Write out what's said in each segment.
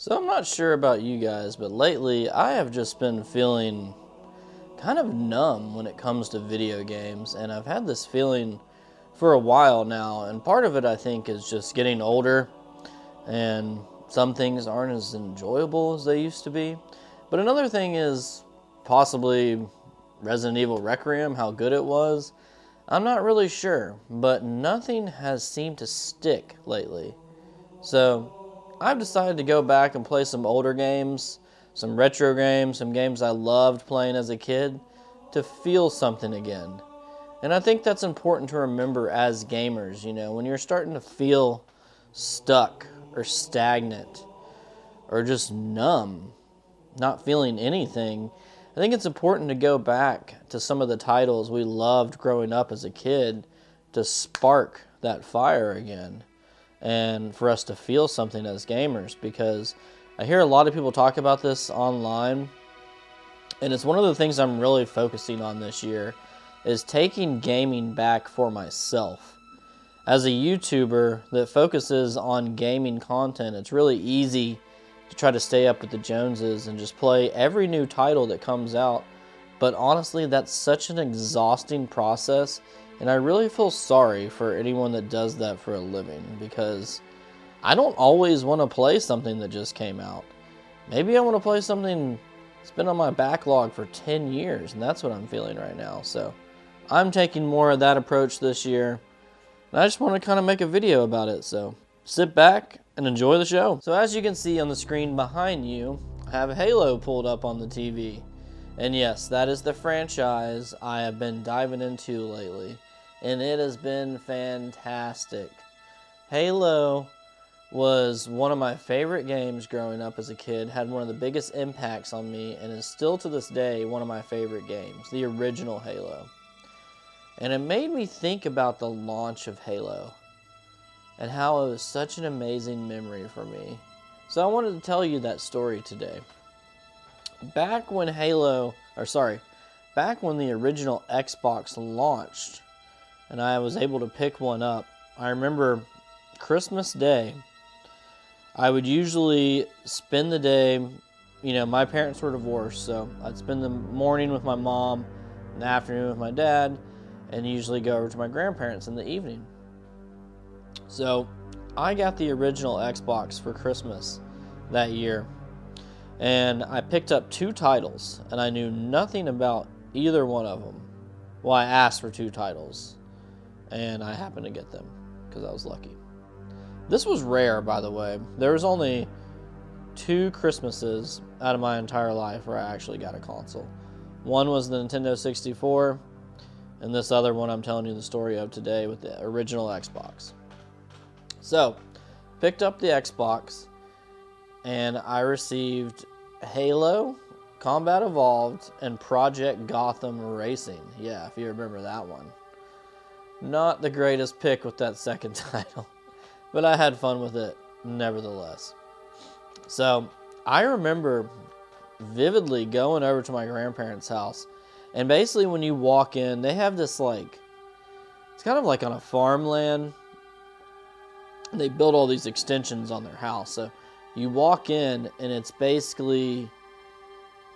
So I'm not sure about you guys, but lately I have just been feeling kind of numb when it comes to video games, and I've had this feeling for a while now, and part of it I think is just getting older, and some things aren't as enjoyable as they used to be. But another thing is possibly Resident Evil Requiem, how good it was. I'm not really sure, but nothing has seemed to stick lately. So I've decided to go back and play some older games, some retro games, some games I loved playing as a kid, to feel something again. And I think that's important to remember as gamers, when you're starting to feel stuck or stagnant or just numb, not feeling anything. I think it's important to go back to some of the titles we loved growing up as a kid to spark that fire again and for us to feel something as gamers, because I hear a lot of people talk about this online, and it's one of the things I'm really focusing on this year is taking gaming back for myself. As a YouTuber that focuses on gaming content, it's really easy to try to stay up with the Joneses and just play every new title that comes out. But honestly, that's such an exhausting process, and I really feel sorry for anyone that does that for a living, because I don't always want to play something that just came out. Maybe I want to play something that's been on my backlog for 10 years, and that's what I'm feeling right now. So I'm taking more of that approach this year, and I just want to kind of make a video about it. So sit back and enjoy the show. So as you can see on the screen behind you, I have Halo pulled up on the TV. And yes, that is the franchise I have been diving into lately, and it has been fantastic. Halo was one of my favorite games growing up as a kid, had one of the biggest impacts on me, and is still to this day one of my favorite games, the original Halo. And it made me think about the launch of Halo and how it was such an amazing memory for me. So I wanted to tell you that story today. Back when the original Xbox launched and I was able to pick one up, I remember Christmas Day, I would usually spend the day, my parents were divorced, so I'd spend the morning with my mom and the afternoon with my dad, and usually go over to my grandparents in the evening. So I got the original Xbox for Christmas that year, and I picked up 2 titles, and I knew nothing about either one of them. Well, I asked for 2 titles, and I happened to get them because I was lucky. This was rare, by the way. There was only 2 Christmases out of my entire life where I actually got a console. One was the Nintendo 64, and this other one I'm telling you the story of today with the original Xbox. So, picked up the Xbox, and I received Halo, Combat Evolved, and Project Gotham Racing. Yeah, if you remember that one. Not the greatest pick with that second title, but I had fun with it nevertheless. So, I remember vividly going over to my grandparents' house, and basically when you walk in, they have this it's kind of like on a farmland. They build all these extensions on their house. So you walk in, and it's basically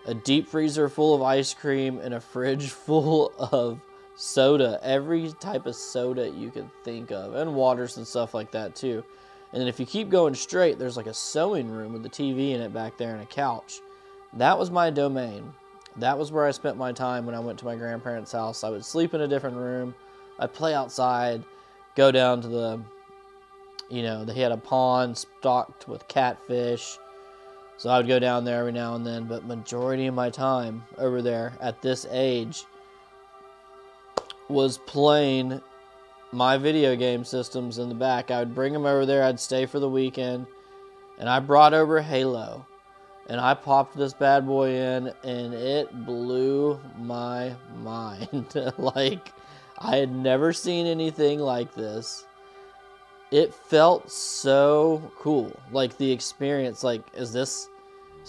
a deep freezer full of ice cream and a fridge full of soda, every type of soda you could think of, and waters and stuff like that too. And then if you keep going straight, there's like a sewing room with a TV in it back there and a couch. That was my domain. That was where I spent my time when I went to my grandparents' house. I would sleep in a different room. I'd play outside, go down to they had a pond stocked with catfish. So I would go down there every now and then, but majority of my time over there at this age was playing my video game systems in the back. I would bring them over there. I'd stay for the weekend, and I brought over Halo, and I popped this bad boy in, and it blew my mind. I had never seen anything like this. It felt so cool. The experience, is this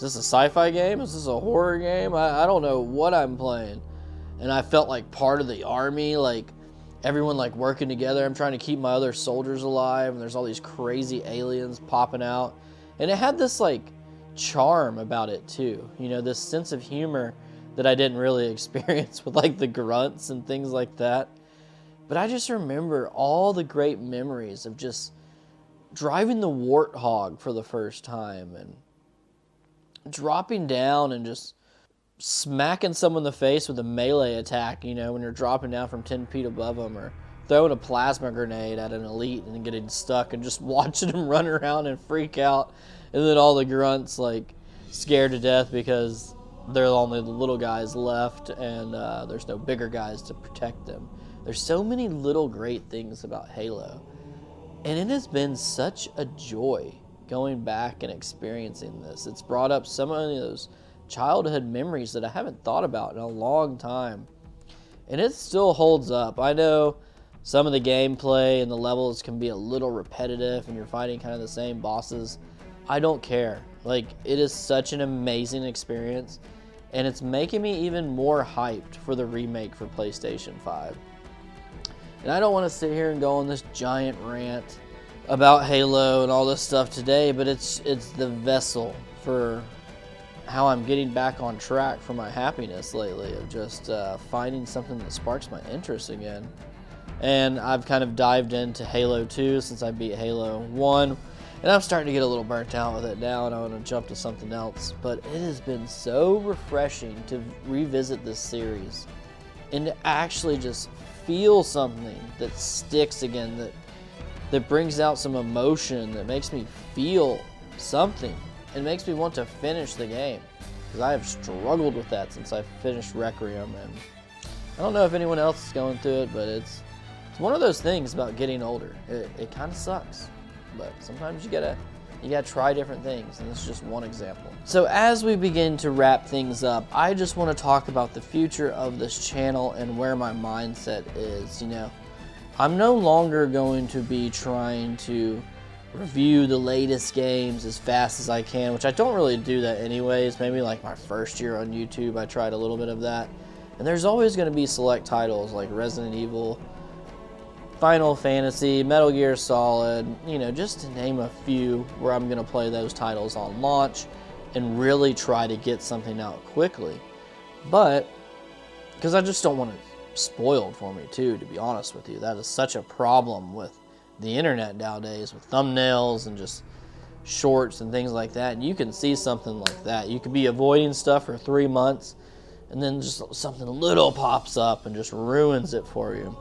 a sci-fi game? Is this a horror game? I don't know what I'm playing. And I felt like part of the army, everyone working together. I'm trying to keep my other soldiers alive, and there's all these crazy aliens popping out. And it had this charm about it too. You know, this sense of humor that I didn't really experience with like the grunts and things like that. But I just remember all the great memories of just driving the Warthog for the first time and dropping down and just smacking someone in the face with a melee attack, you know, when you're dropping down from 10 feet above them, or throwing a plasma grenade at an elite and getting stuck and just watching them run around and freak out, and then all the grunts like scared to death because they're only the little guys left and there's no bigger guys to protect them. There's so many little great things about Halo, and it has been such a joy going back and experiencing this. It's brought up so many of those childhood memories that I haven't thought about in a long time, and it still holds up. I know some of the gameplay and the levels can be a little repetitive and you're fighting kind of the same bosses. I don't care. Like, it is such an amazing experience, and it's making me even more hyped for the remake for PlayStation 5. And I don't want to sit here and go on this giant rant about Halo and all this stuff today, but it's the vessel for how I'm getting back on track for my happiness lately, of just finding something that sparks my interest again. And I've kind of dived into Halo 2 since I beat Halo 1, and I'm starting to get a little burnt out with it now, and I want to jump to something else. But it has been so refreshing to revisit this series and to actually just feel something that sticks again, that brings out some emotion, that makes me feel something. It makes me want to finish the game, because I have struggled with that since I finished Requiem, and I don't know if anyone else is going through it, but it's one of those things about getting older. It kind of sucks, but sometimes you gotta try different things, and this is just one example. So as we begin to wrap things up, I just want to talk about the future of this channel and where my mindset is. You know, I'm no longer going to be trying to review the latest games as fast as I can, which I don't really do that anyways. Maybe like my first year on YouTube, I tried a little bit of that. And there's always going to be select titles like Resident Evil, Final Fantasy, Metal Gear Solid, you know, just to name a few, where I'm going to play those titles on launch and really try to get something out quickly. But, because I just don't want it spoiled for me too, to be honest with you. That is such a problem with the internet nowadays, with thumbnails and just shorts and things like that. And you can see something like that. You could be avoiding stuff for 3 months, and then just something little pops up and just ruins it for you.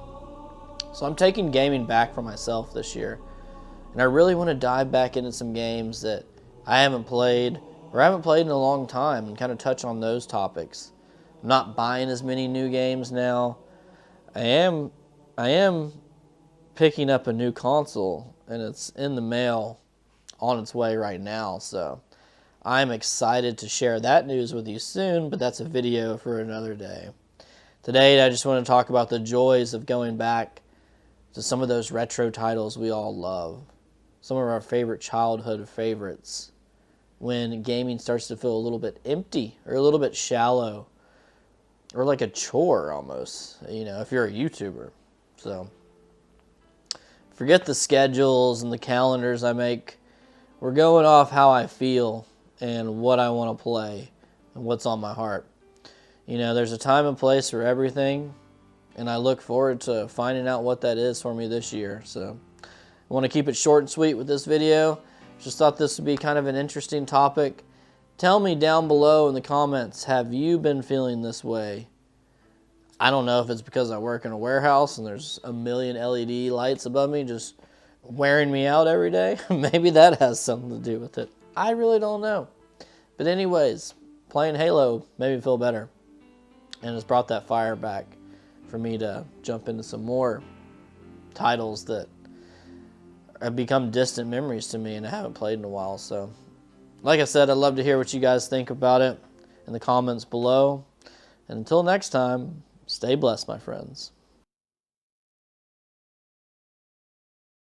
So I'm taking gaming back for myself this year, and I really want to dive back into some games that I haven't played, or haven't played in a long time, and kind of touch on those topics. I'm not buying as many new games now. I am picking up a new console, and it's in the mail on its way right now, so I'm excited to share that news with you soon, but that's a video for another day. Today I just want to talk about the joys of going back to some of those retro titles we all love, some of our favorite childhood favorites, when gaming starts to feel a little bit empty or a little bit shallow, or like a chore almost, you know, if you're a YouTuber. So forget the schedules and the calendars I make. We're going off how I feel and what I want to play and what's on my heart. You know, there's a time and place for everything, and I look forward to finding out what that is for me this year. So I want to keep it short and sweet with this video. Just thought this would be kind of an interesting topic. Tell me down below in the comments, have you been feeling this way? I don't know if it's because I work in a warehouse and there's a million LED lights above me just wearing me out every day. Maybe that has something to do with it. I really don't know. But anyways, playing Halo made me feel better, and it's brought that fire back for me to jump into some more titles that have become distant memories to me and I haven't played in a while. So, like I said, I'd love to hear what you guys think about it in the comments below. And until next time, stay blessed, my friends.